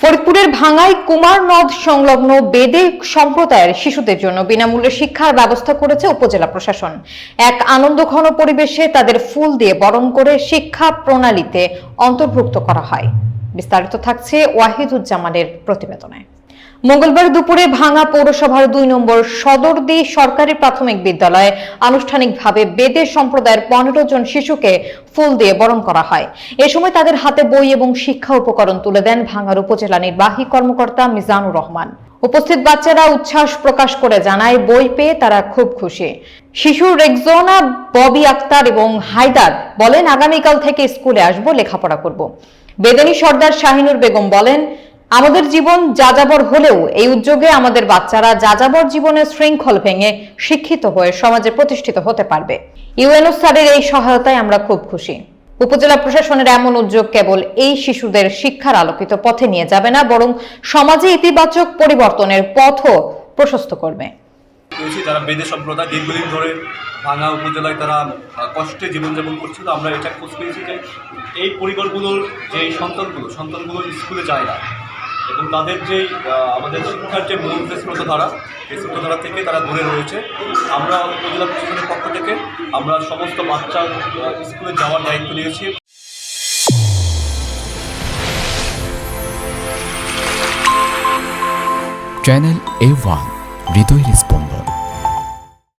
ফরিদপুরের ভাঙ্গায় কুমার নদ সংলগ্ন বেদে সম্প্রদায়ের শিশুদের জন্য বিনামূল্যে শিক্ষার ব্যবস্থা করেছে উপজেলা প্রশাসন। এক আনন্দঘন পরিবেশে তাদের ফুল দিয়ে বরণ করে শিক্ষা প্রণালীতে অন্তর্ভুক্ত করা হয়। বিস্তারিত থাকছে ওয়াহিদুজ্জামানের প্রতিবেদনে। মঙ্গলবার দুপুরে ভাঙ্গা পৌরসভার ২ নম্বর সদরদি সরকারি প্রাথমিক বিদ্যালয়ে আনুষ্ঠানিকভাবে বেদে সম্প্রদায়ের ১৫ জন শিশুকে ফুল দিয়ে বরণ করা হয়। এ সময় তাদের হাতে বই এবং শিক্ষা উপকরণ তুলে দেন ভাঙ্গার উপজেলা নির্বাহী কর্মকর্তা মিজানুর রহমান। উপস্থিত বাচ্চারা উচ্ছ্বাস প্রকাশ করে জানায় বই পেয়ে তারা খুব খুশি। শিশু রেক্সোনা, ববি আক্তার এবং হায়দার বলেন, আগামীকাল থেকে স্কুলে আসবো, লেখাপড়া করব। বেদনী সর্দার শাহিনুর বেগম বলেন, আমাদের জীবন যাযাবর হলেও এই উদ্যোগে আমাদের বাচ্চারা যাযাবর জীবনের শৃঙ্খল ভেঙে শিক্ষিত হয়ে সমাজে প্রতিষ্ঠিত হতে পারবে। ইউএনও স্যারের এই সহায়তায় আমরা খুব খুশি। উপজেলা প্রশাসনের এমন উদ্যোগ কেবল এই শিশুদের শিক্ষার আলোকিত পথে নিয়ে যাবে না, বরং সমাজে ইতিবাচক পরিবর্তনের পথও প্রশস্ত করবে। যারা বেদে সম্প্রদায় দীর্ঘদিন ধরে ভাঙ্গা উপজেলায় তারা কষ্টে জীবনযাপন করছিল, আমরা এটা খোঁজ পেয়েছি যে এই পরিবারগুলোর যে সন্তানগুলো স্কুলে যায় না এবং তাদের যেই আমাদের শিক্ষার যে মূল যে স্রোতধারা, এই স্রোতধারা থেকে তারা দূরে রয়েছে। আমরা উপজেলা প্রশাসনের পক্ষ থেকে আমরা সমস্ত বাচ্চা স্কুলে যাওয়ার দায়িত্ব নিয়েছি। চ্যানেল A1 হৃদয়ের স্পন্দন।